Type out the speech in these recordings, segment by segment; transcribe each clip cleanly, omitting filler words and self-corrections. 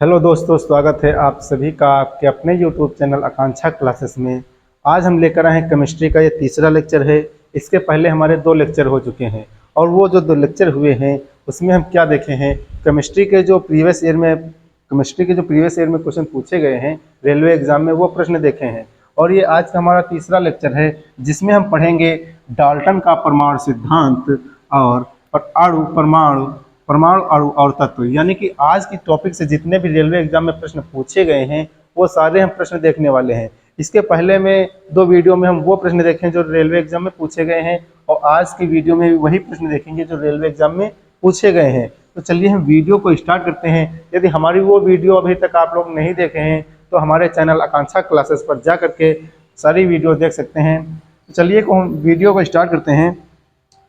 Hello दोस्तों, स्वागत है आप सभी का आपके अपने यूट्यूब चैनल आकांक्षा क्लासेस में। आज हम लेकर आए हैं केमिस्ट्री का ये तीसरा लेक्चर है। इसके पहले हमारे 2 लेक्चर हो चुके हैं और वो जो 2 लेक्चर हुए हैं उसमें हम क्या देखे हैं, केमिस्ट्री के जो प्रीवियस ईयर में क्वेश्चन पूछे गए हैं रेलवे एग्जाम में, वो प्रश्न देखे हैं। और ये आज का हमारा तीसरा लेक्चर है जिसमें हम पढ़ेंगे डाल्टन का परमाणु सिद्धांत और परमाणु परमाणु अणु और तत्व। यानी कि आज की टॉपिक से जितने भी रेलवे एग्जाम में प्रश्न पूछे गए हैं वो सारे हम प्रश्न देखने वाले हैं। इसके पहले में 2 वीडियो में हम वो प्रश्न देखें जो रेलवे एग्जाम में पूछे गए हैं और आज की वीडियो में भी वही प्रश्न देखेंगे जो रेलवे एग्जाम में पूछे गए हैं। तो चलिए हम वीडियो को स्टार्ट करते हैं। यदि हमारी वो वीडियो अभी तक आप लोग नहीं देखे हैं तो हमारे चैनल आकांक्षा क्लासेस पर जा करके सारी वीडियो देख सकते हैं। तो चलिए हम वीडियो को स्टार्ट करते हैं।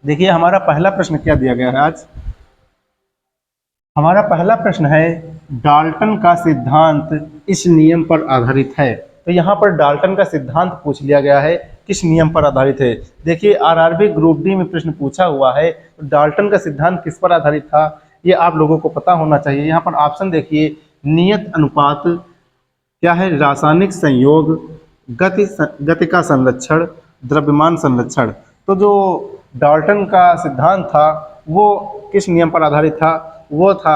देखिए हमारा पहला प्रश्न क्या दिया गया है आज। हमारा पहला प्रश्न है डाल्टन का सिद्धांत इस नियम पर आधारित है। तो यहाँ पर डाल्टन का सिद्धांत पूछ लिया गया है, किस नियम पर आधारित है। देखिए आरआरबी ग्रुप डी में प्रश्न पूछा हुआ है तो डाल्टन का सिद्धांत किस पर आधारित था ये आप लोगों को पता होना चाहिए। यहाँ पर ऑप्शन देखिए, नियत अनुपात, क्या है, रासायनिक संयोग, गति का संरक्षण, द्रव्यमान संरक्षण। तो जो डाल्टन का सिद्धांत था वो किस नियम पर आधारित था, वो था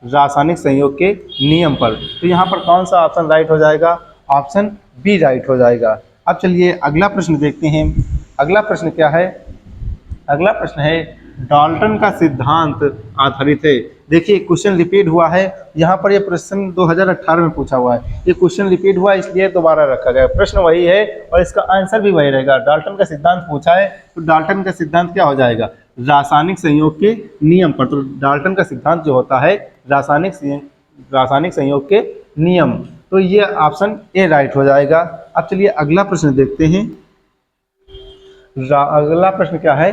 रासायनिक संयोग के नियम पर। तो यहाँ पर कौन सा ऑप्शन राइट हो जाएगा, ऑप्शन बी राइट हो जाएगा। अब चलिए अगला प्रश्न देखते हैं। अगला प्रश्न क्या है, अगला प्रश्न है डाल्टन का सिद्धांत आधारित है। देखिए क्वेश्चन रिपीट हुआ है, यहाँ पर ये प्रश्न 2018 में पूछा हुआ है। ये क्वेश्चन रिपीट हुआ इसलिए दोबारा रखा गया। प्रश्न वही है और इसका आंसर भी वही रहेगा। डाल्टन का सिद्धांत पूछा है तो डाल्टन का सिद्धांत क्या हो जाएगा, रासायनिक संयोग के नियम पर। तो डाल्टन का सिद्धांत जो होता है रासायनिक संयोग के नियम, तो ये ऑप्शन ए राइट हो जाएगा। अब चलिए अगला प्रश्न देखते हैं। अगला प्रश्न क्या है,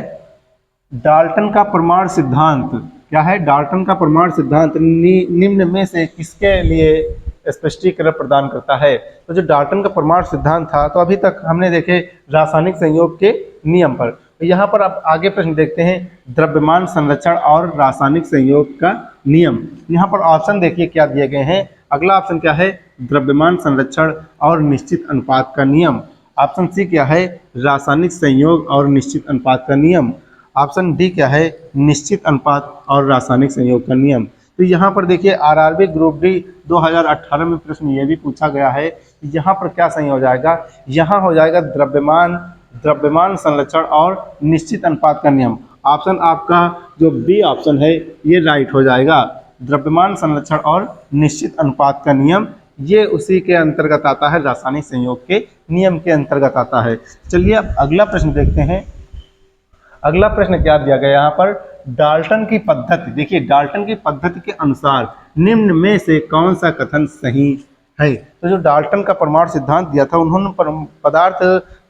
डाल्टन का परमाणु सिद्धांत क्या है, डाल्टन का परमाणु सिद्धांत निम्न में से किसके लिए स्पष्टीकरण प्रदान करता है। तो जो डाल्टन का परमाणु सिद्धांत था तो अभी तक हमने देखे रासायनिक संयोग के नियम पर। तो यहाँ पर आप आगे प्रश्न देखते हैं, द्रव्यमान संरक्षण और रासायनिक संयोग का नियम। यहाँ पर ऑप्शन देखिए क्या दिए गए हैं। अगला ऑप्शन क्या है, द्रव्यमान संरक्षण और निश्चित अनुपात का नियम। ऑप्शन सी क्या है, रासायनिक संयोग और निश्चित अनुपात का नियम। ऑप्शन डी क्या है, निश्चित अनुपात और रासायनिक संयोग का नियम। तो यहाँ पर देखिए आरआरबी ग्रुप डी 2018 में प्रश्न ये भी पूछा गया है। यहाँ पर क्या सही हो जाएगा, यहाँ हो जाएगा द्रव्यमान संरक्षण और निश्चित अनुपात का नियम। ऑप्शन आपका जो बी ऑप्शन है ये राइट हो जाएगा। द्रव्यमान संरक्षण और निश्चित अनुपात का नियम ये उसी के अंतर्गत आता है, रासायनिक संयोग के नियम के अंतर्गत आता है। चलिए अब अगला प्रश्न देखते हैं। अगला प्रश्न क्या दिया गया यहाँ पर, डाल्टन की पद्धति। देखिए डाल्टन की पद्धति के अनुसार निम्न में से कौन सा कथन सही है। तो जो डाल्टन का परमाणु सिद्धांत दिया था, उन्होंने पदार्थ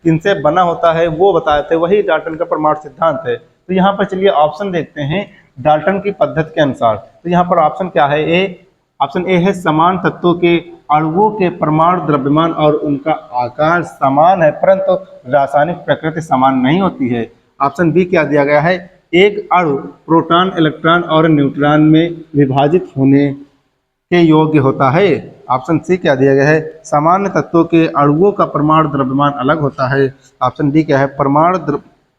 किनसे बना होता है वो बताए थे, वही डाल्टन का परमाणु सिद्धांत है। तो यहाँ पर चलिए ऑप्शन देखते हैं डाल्टन की पद्धति के अनुसार। तो यहाँ पर ऑप्शन क्या है, ऑप्शन ए है समान तत्वों के अणुओं के परमाणु द्रव्यमान और उनका आकार समान है परंतु रासायनिक प्रकृति समान नहीं होती है। ऑप्शन बी क्या दिया गया है, एक अणु प्रोटॉन, इलेक्ट्रॉन और न्यूट्रॉन में विभाजित होने के योग्य होता है। ऑप्शन सी क्या दिया गया है, सामान्य तत्वों के अणुओं का परमाणु द्रव्यमान अलग होता है। ऑप्शन डी क्या है,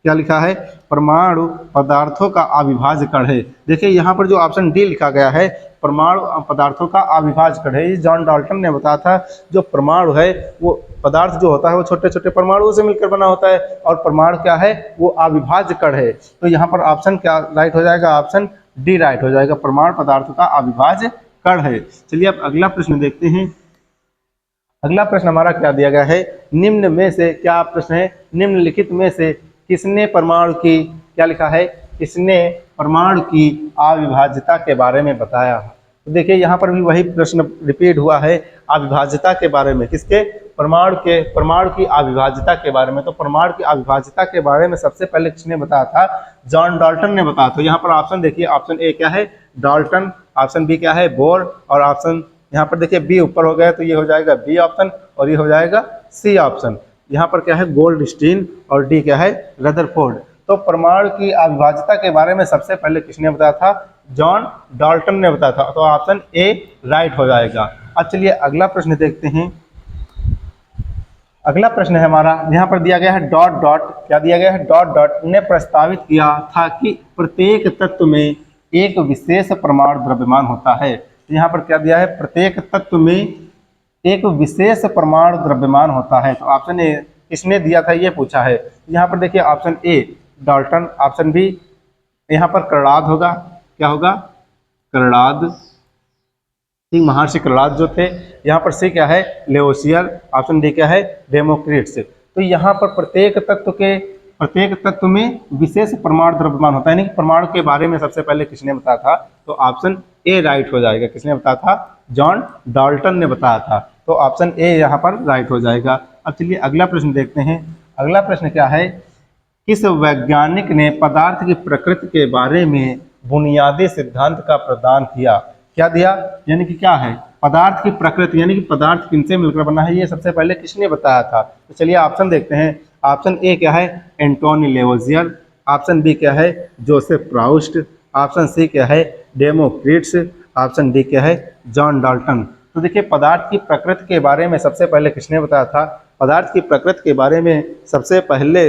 क्या लिखा है, परमाणु पदार्थों का अविभाज्य कण है। देखिए यहाँ पर जो ऑप्शन डी लिखा गया है परमाणु पदार्थों का अविभाज्य कण है। ये जॉन डाल्टन ने बताया था जो परमाणु है वो पदार्थ जो होता है वो छोटे छोटे परमाणुओं से मिलकर बना होता है और परमाणु क्या है, वो अविभाज्य कण है। तो यहाँ पर ऑप्शन क्या राइट हो जाएगा, ऑप्शन डी राइट हो जाएगा, परमाणु पदार्थों का अविभाज्य कण है। चलिए अब अगला प्रश्न देखते हैं। अगला प्रश्न हमारा क्या दिया गया है, निम्न में से, क्या प्रश्न है, निम्नलिखित में से किसने परमाणु की, क्या लिखा है, किसने परमाणु की अविभाज्यता के बारे में बताया। तो देखिए यहाँ पर भी वही प्रश्न रिपीट हुआ है अविभाज्यता के बारे में, किसके, परमाणु की अविभाज्यता के बारे में। तो परमाणु की अविभाज्यता के बारे में सबसे पहले किसने बताया था, जॉन डाल्टन ने बताया। तो यहाँ पर ऑप्शन देखिए, ऑप्शन ए क्या है, डाल्टन, ऑप्शन बी क्या है, बोर, और ऑप्शन यहाँ पर देखिए बी ऊपर हो गया तो ये हो जाएगा बी ऑप्शन और ये हो जाएगा सी ऑप्शन। यहाँ पर क्या है, गोल्डस्टीन और डी क्या है, रदरफोर्ड। तो परमाणु की अविभाज्यता के बारे में सबसे पहले किसने बताया था? जॉन डाल्टन ने बताया था। तो ऑप्शन ए राइट हो जाएगा। अब चलिए अगला प्रश्न देखते हैं। अगला प्रश्न है हमारा, यहाँ पर दिया गया है डॉट डॉट, क्या दिया गया है? डॉट डॉट ने प्रस्तावित किया था कि प्रत्येक तत्व में एक विशेष परमाणु द्रव्यमान होता है। तो यहाँ पर क्या दिया है? प्रत्येक तत्व में एक विशेष परमाणु द्रव्यमान होता है। तो ऑप्शन ए किसने दिया था ये पूछा है। यहाँ पर देखिए option A Dalton, option B यहाँ पर करलाद होगा, क्या होगा? करलाद, ठीक, महर्षि करलाद जो थे। यहाँ पर सी क्या है? लेवोसियर, ऑप्शन डी क्या है? डेमोक्रिट्स। तो यहाँ पर प्रत्येक तत्व में विशेष परमाणु द्रव्यमान होता है, यानी कि परमाणु के बारे में सबसे पहले किसने बताया था? तो ऑप्शन ए राइट हो जाएगा। किसने बताया था? जॉन डाल्टन ने बताया था। तो ऑप्शन ए यहाँ पर राइट हो जाएगा। अब चलिए अगला प्रश्न देखते हैं। अगला प्रश्न क्या है? किस वैज्ञानिक ने पदार्थ की प्रकृति के बारे में बुनियादी सिद्धांत का प्रदान किया? क्या दिया? यानी कि क्या है? पदार्थ की प्रकृति, यानी कि पदार्थ किनसे मिलकर बना है, ये सबसे पहले किसने बताया था? तो चलिए ऑप्शन देखते हैं। ऑप्शन ए क्या है? एंटोनी लेवोजियर, ऑप्शन बी क्या है? जोसेफ प्राउस्ट, ऑप्शन सी क्या है? डेमोक्रिट्स, ऑप्शन डी क्या है? John Dalton. तो देखिए पदार्थ की प्रकृति के बारे में सबसे पहले किसने बताया था? पदार्थ की प्रकृति के बारे में सबसे पहले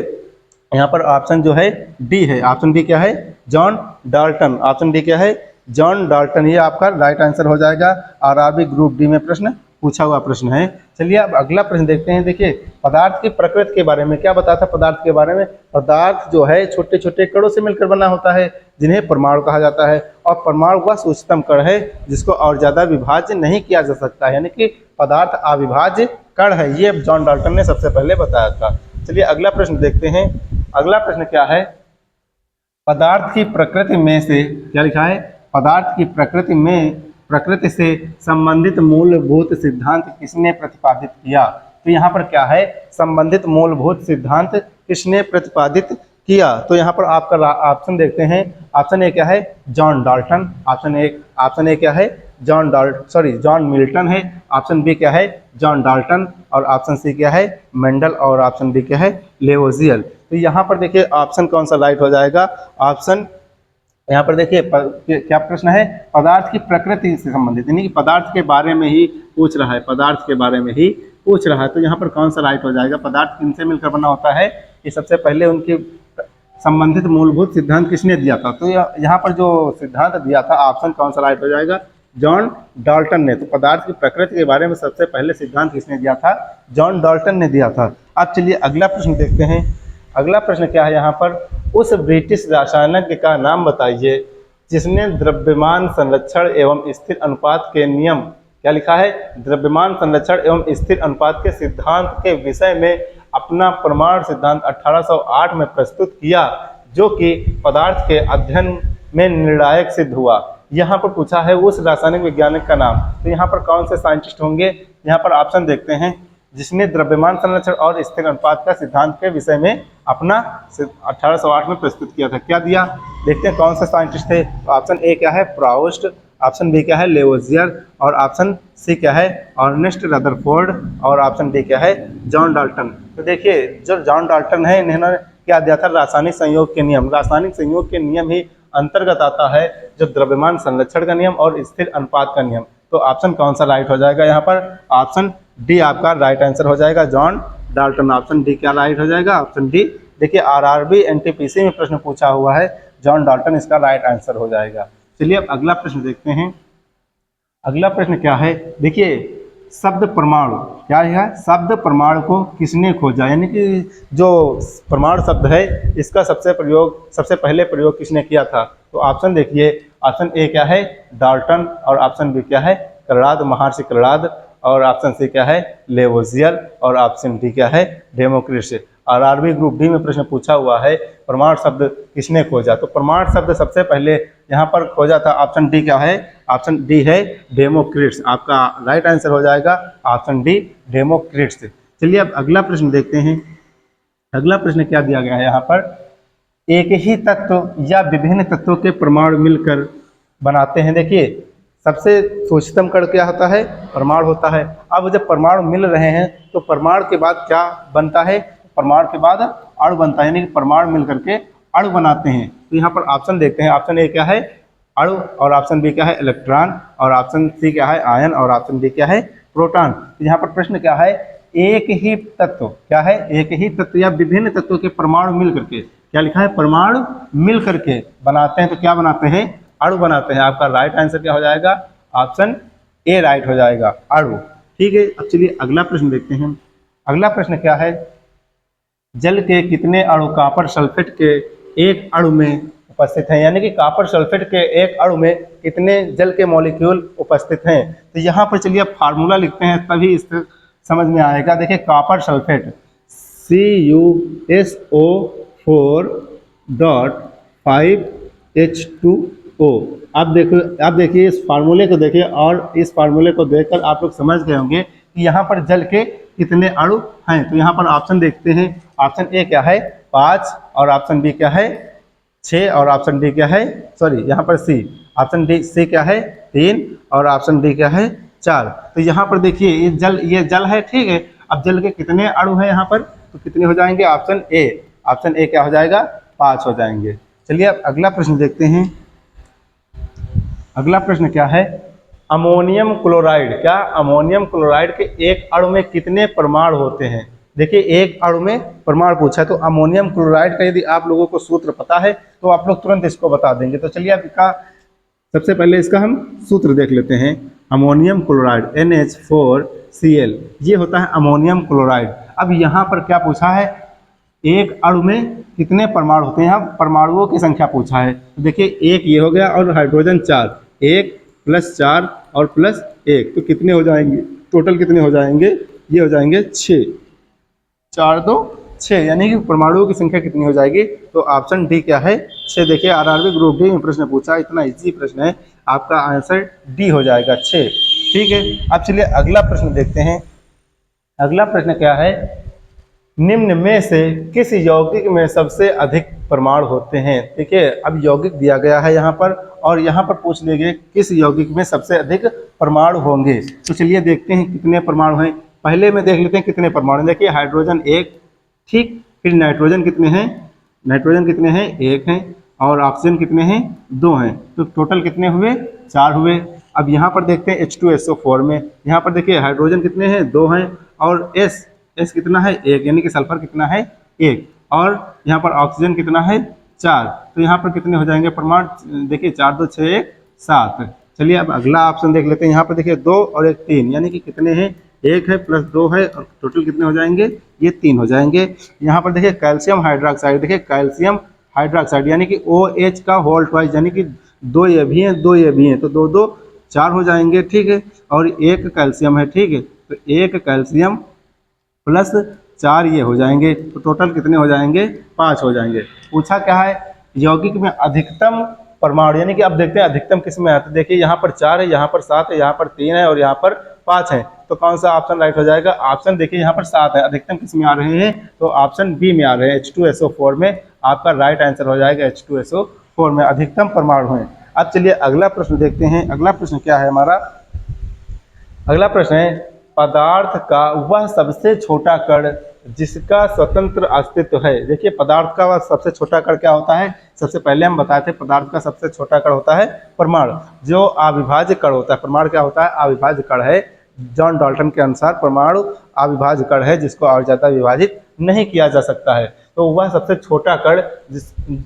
यहाँ पर ऑप्शन जो है डी है। ऑप्शन डी क्या है? John Dalton. ऑप्शन डी क्या है? John Dalton. ये आपका राइट आंसर हो जाएगा। आरआरबी ग्रुप डी में प्रश्न पूछा हुआ प्रश्न है। चलिए अब अगला प्रश्न देखते हैं। देखिए पदार्थ की प्रकृति के बारे में क्या बताया था? पदार्थ के बारे में, पदार्थ जो है छोटे छोटे कणों से मिलकर बना होता है, जिन्हें परमाणु कहा जाता है। और परमाणु वह उच्चतम कण है जिसको और ज्यादा विभाज्य नहीं किया जा सकता है, यानी कि पदार्थ अविभाज्य कण है। ये जॉन डाल्टन ने सबसे पहले बताया था। चलिए अगला प्रश्न देखते हैं। अगला प्रश्न क्या है? पदार्थ की प्रकृति में से, क्या लिखा है? पदार्थ की प्रकृति में प्रकृति से संबंधित मूलभूत सिद्धांत किसने प्रतिपादित किया? तो यहाँ पर क्या है? संबंधित मूलभूत सिद्धांत किसने प्रतिपादित किया? तो यहाँ पर आपका ऑप्शन देखते हैं। ऑप्शन ए क्या है? John Dalton. ऑप्शन ए क्या है? जॉन मिल्टन है। ऑप्शन बी क्या है? John Dalton. और ऑप्शन सी क्या है? मेंडल। और ऑप्शन डी क्या है? लेवोजियर। तो यहाँ पर देखिए ऑप्शन कौन सा राइट हो जाएगा? ऑप्शन, यहाँ पर देखिए क्या प्रश्न है? पदार्थ की प्रकृति से संबंधित, यानी कि पदार्थ के बारे में ही पूछ रहा है, पदार्थ के बारे में ही पूछ रहा है। तो यहाँ पर कौन सा राइट हो जाएगा? पदार्थ किनसे मिलकर बना होता है, ये सबसे पहले उनके संबंधित मूलभूत सिद्धांत किसने दिया था? तो यहाँ पर जो सिद्धांत दिया था, ऑप्शन कौन सा राइट हो जाएगा? जॉन डाल्टन ने। तो पदार्थ की प्रकृति के बारे में सबसे पहले सिद्धांत किसने दिया था? जॉन डाल्टन ने दिया था। अब चलिए अगला प्रश्न देखते हैं। अगला प्रश्न क्या है यहाँ पर? उस ब्रिटिश रसायनज्ञ का नाम बताइए जिसने द्रव्यमान संरक्षण एवं स्थिर अनुपात के नियम, क्या लिखा है? द्रव्यमान संरक्षण एवं स्थिर अनुपात के सिद्धांत के विषय में अपना परमाणु सिद्धांत 1808 में प्रस्तुत किया, जो कि पदार्थ के अध्ययन में निर्णायक सिद्ध हुआ। यहाँ पर पूछा है उस रासायनिक वैज्ञानिक का नाम। तो यहाँ पर कौन से साइंटिस्ट होंगे? यहाँ पर ऑप्शन देखते हैं। जिसने द्रव्यमान संरक्षण और स्थिर अनुपात का सिद्धांत के विषय में अपना 1808 में प्रस्तुत किया था, क्या दिया? देखते हैं कौन से साइंटिस्ट थे। ऑप्शन ए क्या है? प्राउस्ट, ऑप्शन बी क्या है? लेवोजियर, और ऑप्शन सी क्या है? अर्नेस्ट रदरफोर्ड, और ऑप्शन डी क्या है? John Dalton. तो देखिए जो जॉन डाल्टन है, इन्होंने क्या दिया था? रासायनिक संयोग के नियम। रासायनिक संयोग के नियम ही अंतर्गत आता है जो द्रव्यमान संरक्षण का नियम और स्थिर अनुपात का नियम। तो ऑप्शन कौन सा राइट हो जाएगा यहाँ पर? ऑप्शन डी आपका राइट आंसर हो जाएगा, जॉन डाल्टन। ऑप्शन डी क्या राइट हो जाएगा? Option D. देखिए आरआरबी एनटीपीसी में प्रश्न पूछा हुआ है, जॉन डाल्टन इसका राइट आंसर हो जाएगा। चलिए अब अगला प्रश्न देखते हैं। अगला प्रश्न क्या है? देखिए शब्द परमाणु, क्या है? शब्द परमाणु को किसने खोजा, यानी कि जो परमाणु शब्द है इसका सबसे पहले प्रयोग किसने किया था? तो ऑप्शन देखिए। ऑप्शन ए क्या है? डाल्टन, और ऑप्शन बी क्या है? करलाद, महर्षि करलाद, और ऑप्शन सी क्या है? लेवोजियर, और ऑप्शन डी क्या है? डेमोक्रिट्स। आरआरबी ग्रुप डी में प्रश्न पूछा हुआ है परमाणु शब्द किसने खोजा? तो परमाणु शब्द सबसे पहले यहाँ पर खोजा था, ऑप्शन डी क्या है? ऑप्शन डी है डेमोक्रिट्स। आपका राइट आंसर हो जाएगा ऑप्शन डी, डेमोक्रिट्स। चलिए अब अगला प्रश्न देखते हैं। अगला प्रश्न क्या दिया गया है यहाँ पर? एक ही तत्व या विभिन्न तत्वों के परमाणु मिलकर बनाते हैं। देखिए सबसे सूक्ष्मतम कण क्या होता है? परमाणु होता है। अब जब परमाणु मिल रहे हैं तो परमाणु के बाद क्या बनता है? परमाणु के बाद अणु बनता है, यानी कि परमाणु मिल करके अणु बनाते हैं। तो यहाँ पर ऑप्शन देखते हैं, ऑप्शन ए क्या है अणु, और ऑप्शन बी क्या है इलेक्ट्रॉन, और ऑप्शन सी क्या है आयन, और ऑप्शन डी क्या है प्रोटॉन। तो यहाँ पर प्रश्न क्या है, एक ही तत्व, क्या है एक ही तत्व या विभिन्न तत्वों के परमाणु मिल करके, क्या लिखा है परमाणु मिल करके बनाते हैं, तो क्या बनाते हैं अणु बनाते हैं। आपका राइट आंसर क्या हो जाएगा, ऑप्शन ए राइट हो जाएगा, अणु। ठीक है, अब चलिए अगला प्रश्न देखते हैं। अगला प्रश्न क्या है, जल के कितने अणु कॉपर सल्फेट के एक अणु में उपस्थित हैं, यानी कि कॉपर सल्फेट के एक अणु में कितने जल के मॉलिक्यूल उपस्थित हैं। तो यहाँ पर चलिए आप फार्मूला लिखते हैं तभी इस समझ में आएगा। देखिए कॉपर सल्फेट CuSO4.5H2O। आप देखिए इस फार्मूले को देखिए, और इस फार्मूले को देखकर आप लोग समझ गए होंगे कि यहाँ पर जल के कितने अणु हैं। तो यहाँ पर ऑप्शन देखते हैं, ऑप्शन ए क्या है 5, और ऑप्शन बी क्या है 6, और ऑप्शन डी क्या है यहाँ पर सी, ऑप्शन डी सी क्या है 3, और ऑप्शन डी क्या है 4। तो यहाँ पर देखिए ये जल है, ठीक है। अब जल के कितने अणु हैं यहाँ पर, तो कितने हो जाएंगे, ऑप्शन ए क्या हो जाएगा 5 हो जाएंगे। चलिए अब अगला प्रश्न देखते हैं। अगला प्रश्न क्या है, अमोनियम क्लोराइड, क्या अमोनियम क्लोराइड के एक अणु में कितने परमाणु होते हैं। देखिए एक अणु में परमाणु पूछा है, तो अमोनियम क्लोराइड का यदि आप लोगों को सूत्र पता है तो आप लोग तुरंत इसको बता देंगे। तो चलिए अब इसका सबसे पहले इसका हम सूत्र देख लेते हैं। अमोनियम क्लोराइड NH4Cl, ये होता है अमोनियम क्लोराइड। अब यहाँ पर क्या पूछा है, एक अणु में कितने परमाणु होते हैं, यहाँ परमाणुओं की संख्या पूछा है। तो देखिए एक ये हो गया और हाइड्रोजन 4, 1 + 4 और +1, तो कितने हो जाएंगे टोटल, कितने हो जाएंगे, ये हो जाएंगे 6, 4 2 6, यानी कि परमाणुओं की संख्या कितनी हो जाएगी। तो ऑप्शन डी क्या है 6। देखिए आरआरबी ग्रुप डी में प्रश्न पूछा, इतना इजी प्रश्न है, आपका आंसर डी हो जाएगा 6। ठीक है, अब चलिए अगला प्रश्न देखते हैं। अगला प्रश्न क्या है, निम्न में से किस यौगिक में सबसे अधिक परमाणु होते हैं। देखिए अब यौगिक दिया गया है यहाँ पर, और यहाँ पर पूछ लेंगे किस यौगिक में सबसे अधिक परमाणु होंगे। तो चलिए देखते हैं कितने परमाणु हैं। पहले में देख लेते हैं कितने परमाणु। देखिए हाइड्रोजन 1, ठीक, फिर नाइट्रोजन कितने हैं, नाइट्रोजन कितने हैं 1 हैं, और ऑक्सीजन कितने हैं 2 हैं, तो टोटल कितने हुए 4 हुए। अब यहाँ पर देखते हैं H2SO4 में, यहाँ पर देखिए हाइड्रोजन कितने हैं 2 हैं, और S कितना है 1, यानी कि सल्फर कितना है 1, और यहाँ पर ऑक्सीजन कितना है 4। तो यहाँ पर कितने हो जाएंगे परमाणु, देखिए 4 2 6 1 7। चलिए अब अगला ऑप्शन देख लेते हैं। यहाँ पर देखिए 2 और 1 3, यानी कि कितने हैं 1 है +2 है, और टोटल कितने हो जाएंगे, ये 3 हो जाएंगे। यहाँ पर देखिए कैल्शियम हाइड्रोक्साइड, देखिए कैल्शियम हाइड्रोक्साइड यानी कि OH का होल ट्वाइस, यानी कि 2 ये भी हैं 2 ये भी हैं, तो 2 2 4 हो जाएंगे, ठीक है। और 1 कैल्शियम है, ठीक है, तो 1 कैल्शियम +4 ये हो जाएंगे, तो टोटल कितने हो जाएंगे 5 हो जाएंगे। पूछा क्या है, यौगिक में अधिकतम परमाणु, यानी कि अब देखते हैं अधिकतम किस में आता है। देखिए यहाँ पर 4 है, यहाँ पर 7 है, यहाँ पर 3 है, और यहाँ पर 5 है, तो कौन सा ऑप्शन राइट हो जाएगा। ऑप्शन देखिए यहाँ पर 7 है, अधिकतम किस में आ रहे हैं, तो ऑप्शन बी में आ रहे हैं, H2SO4 में आपका राइट आंसर हो जाएगा। H2SO4 में अधिकतम परमाणु है। अब चलिए अगला प्रश्न देखते हैं। अगला प्रश्न क्या है हमारा, अगला प्रश्न है पदार्थ का वह सबसे छोटा कण जिसका स्वतंत्र अस्तित्व है। देखिए पदार्थ का वह सबसे छोटा कण क्या होता है, सबसे पहले हम बताए थे पदार्थ का सबसे छोटा कण होता है परमाणु, जो अविभाज्य कण होता है। परमाणु क्या होता है, अविभाज्य कण है। जॉन डाल्टन के अनुसार परमाणु अविभाज्य कण है, जिसको और ज़्यादा विभाजित नहीं किया जा सकता है। तो वह सबसे छोटा कण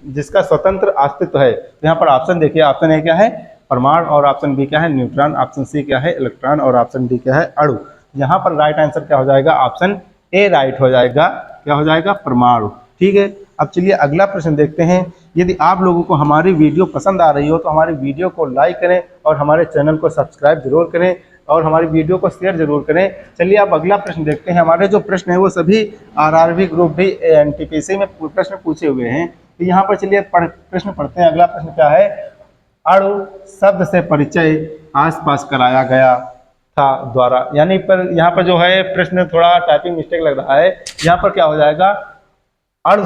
जिसका स्वतंत्र अस्तित्व है। तो यहाँ पर ऑप्शन देखिए, ऑप्शन ए क्या है परमाणु, और ऑप्शन बी क्या है न्यूट्रॉन, ऑप्शन सी क्या है इलेक्ट्रॉन, और ऑप्शन डी क्या है अणु। यहाँ पर राइट आंसर क्या हो जाएगा, ऑप्शन ए राइट हो जाएगा, क्या हो जाएगा परमाणु। ठीक है, अब चलिए अगला प्रश्न देखते हैं। यदि आप लोगों को हमारी वीडियो पसंद आ रही हो तो हमारी वीडियो को लाइक करें, और हमारे चैनल को सब्सक्राइब जरूर करें, और हमारी वीडियो को शेयर जरूर करें। चलिए अब अगला प्रश्न देखते हैं। हमारे जो प्रश्न है वो सभी आरआरबी ग्रुप डी NTPC में प्रश्न पूछे हुए हैं। तो यहाँ पर चलिए प्रश्न पढ़ते हैं। अगला प्रश्न क्या है, अणु शब्द से परिचय आसपास कराया गया था द्वारा, यानी पर यहाँ पर जो है प्रश्न थोड़ा टाइपिंग मिस्टेक लग रहा है। यहाँ पर क्या हो जाएगा, अणु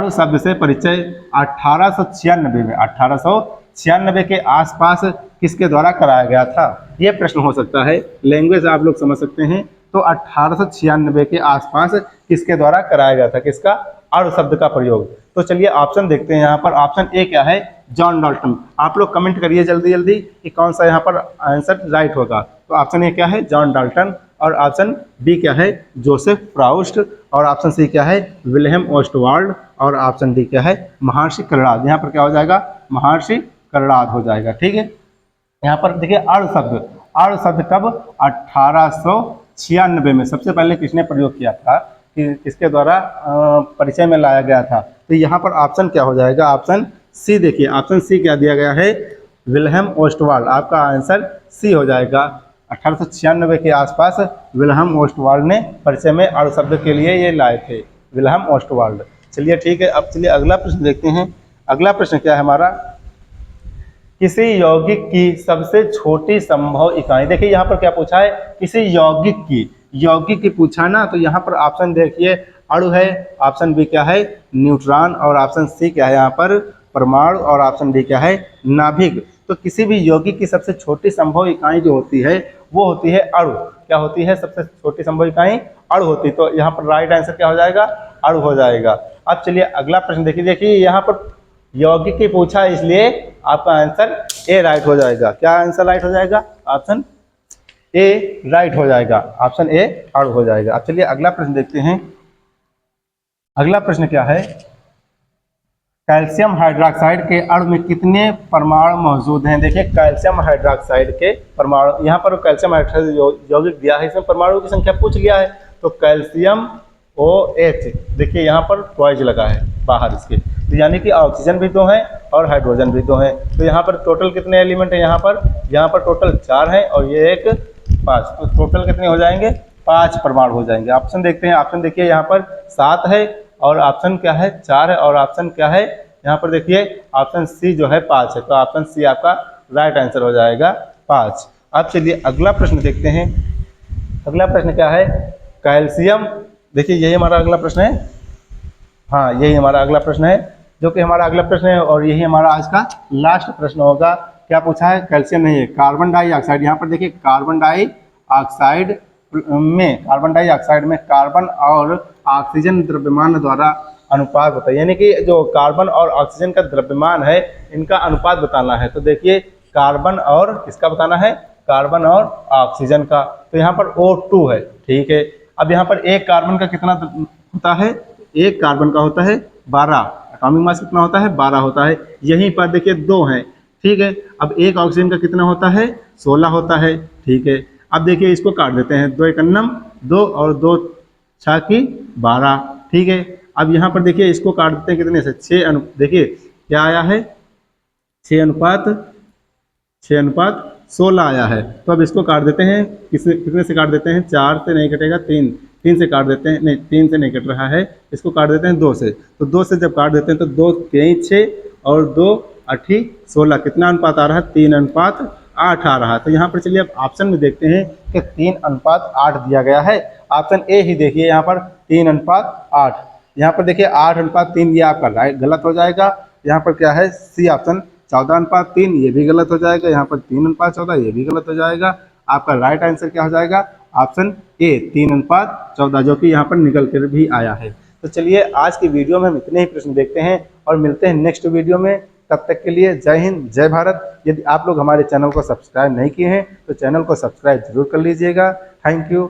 शब्द से परिचय 1896 के आसपास किसके द्वारा कराया गया था, ये प्रश्न हो सकता है। लैंग्वेज आप लोग समझ सकते हैं। तो 1896 के आसपास किसके द्वारा कराया गया था, किसका, अणु शब्द का प्रयोग। तो चलिए ऑप्शन देखते हैं। यहाँ पर ऑप्शन ए क्या है, जॉन डाल्टन। आप लोग कमेंट करिए जल्दी जल्दी कि कौन सा यहाँ पर आंसर राइट होगा। तो ऑप्शन ए क्या है, जॉन डाल्टन, और ऑप्शन बी क्या है, जोसेफ प्राउस्ट, और ऑप्शन सी क्या है, विल्हेम ओस्टवाल्ड, और ऑप्शन डी क्या है, महर्षि कर्नाड। यहाँ पर क्या हो जाएगा, महर्षि कर्नाड हो जाएगा। ठीक है, यहाँ पर देखिए अर्ध शब्द कब 1896 में सबसे पहले किसने प्रयोग किया था, कि किसके द्वारा परिचय में लाया गया था। तो यहाँ पर ऑप्शन क्या हो जाएगा, ऑप्शन सी। देखिए ऑप्शन सी क्या दिया गया है, विल्हेम ओस्टवाल्ड। आपका आंसर सी हो जाएगा। 1896 के आसपास विल्हेम ओस्टवाल्ड ने परिचय में अर्ध शब्द के लिए ये लाए थे, विल्हेम ओस्टवाल्ड। चलिए ठीक है, अब चलिए अगला प्रश्न देखते हैं। अगला प्रश्न क्या है हमारा, किसी यौगिक की सबसे छोटी संभव इकाई। देखिए यहाँ पर क्या पूछा है, किसी यौगिक की पूछा ना। तो यहाँ पर ऑप्शन देखिए, अणु है, ऑप्शन बी क्या है, न्यूट्रॉन, और ऑप्शन सी क्या है यहाँ पर, परमाणु, और ऑप्शन डी क्या है, नाभिक। तो किसी भी यौगिक की सबसे छोटी संभव इकाई जो होती है वो होती है अणु। क्या होती है, सबसे छोटी संभव इकाई अणु होती है। तो यहाँ पर राइट आंसर क्या हो जाएगा, अणु हो जाएगा। अब चलिए अगला प्रश्न देखिए। देखिए यहाँ पर यौगिक की पूछा है, इसलिए आपका आंसर ए राइट हो जाएगा। क्या आंसर राइट हो जाएगा, ऑप्शन ए राइट हो जाएगा, ऑप्शन ए अणु हो जाएगा। अब चलिए अगला प्रश्न देखते हैं। अगला प्रश्न क्या है, कैल्शियम हाइड्रोक्साइड के अणु में कितने परमाणु मौजूद हैं। देखिए कैल्शियम हाइड्रोक्साइड के परमाणु, यहाँ पर कैल्शियम हाइड्रोक्साइड यौगिक दिया है, इसमें परमाणु की संख्या पूछ लिया है। तो कैल्शियम OH, देखिए यहाँ पर ट्वाइस लगा है बाहर इसके, तो यानी कि ऑक्सीजन भी दो हैं और हाइड्रोजन भी दो हैं। तो यहाँ पर टोटल कितने एलिमेंट हैं, यहाँ पर टोटल 4 हैं और ये एक 5, तो टोटल कितने हो जाएंगे, 5 परमाणु हो जाएंगे। ऑप्शन देखते हैं। ऑप्शन देखिए यहाँ पर 7 है, और ऑप्शन क्या है, 4 है, और ऑप्शन क्या है, यहाँ पर देखिए ऑप्शन सी जो है 5 है। तो ऑप्शन सी आपका राइट आंसर हो जाएगा 5। अब चलिए अगला प्रश्न देखते हैं। अगला प्रश्न क्या है, कैल्शियम। देखिए यही हमारा अगला प्रश्न है, हाँ यही हमारा अगला प्रश्न है, जो कि हमारा अगला प्रश्न है, और यही हमारा आज का लास्ट प्रश्न होगा। क्या पूछा है, कैल्शियम नहीं है, कार्बन डाइऑक्साइड। यहाँ पर देखिए कार्बन डाइऑक्साइड में कार्बन और ऑक्सीजन द्रव्यमान द्वारा अनुपात बताइए। यानी कि जो कार्बन और ऑक्सीजन का द्रव्यमान है, इनका अनुपात बताना है। तो देखिए कार्बन और किसका बताना है, कार्बन और ऑक्सीजन का। तो यहाँ पर O2 है, ठीक है। अब यहाँ पर एक कार्बन का कितना होता है, एक कार्बन का होता है 12, एटॉमिक मास कितना होता है, 12 होता है। यहीं पर देखिए 2 हैं, ठीक है। अब एक ऑक्सीजन का कितना होता है, 16 होता है, ठीक है। अब देखिए इसको काट देते हैं, 2 एकन्नम 2 और 2 6 की 12, ठीक है। अब यहाँ पर देखिए इसको काट देते हैं कितने से, 6 देखिए क्या आया है, 6:16 आया है। तो अब इसको काट देते हैं, कितने से काट देते हैं, 4 से नहीं कटेगा, 3 से काट देते हैं, नहीं 3 से नहीं कट रहा है, इसको काट देते हैं 2 से। तो 2 से जब काट देते हैं तो 2 3 6 और 2 8 16, कितना अनुपात आ रहा है, 3:8 आ रहा है। तो यहाँ पर चलिए अब ऑप्शन में देखते हैं कि 3:8 दिया गया है। ऑप्शन ए ही देखिए यहाँ पर 3:8, यहाँ पर देखिए 8:3 ये आपका राइट गलत हो जाएगा। यहाँ पर क्या है, सी ऑप्शन 14:3, ये भी गलत हो जाएगा। यहाँ पर 3:14 ये भी गलत हो जाएगा। आपका राइट आंसर क्या हो जाएगा, ऑप्शन ए 3:14, जो कि यहाँ पर निकल कर भी आया है। तो चलिए आज की वीडियो में हम इतने ही प्रश्न देखते हैं और मिलते हैं नेक्स्ट वीडियो में। तब तक के लिए जय हिंद, जय भारत। यदि आप लोग हमारे चैनल को सब्सक्राइब नहीं किए हैं तो चैनल को सब्सक्राइब जरूर कर लीजिएगा। Thank you.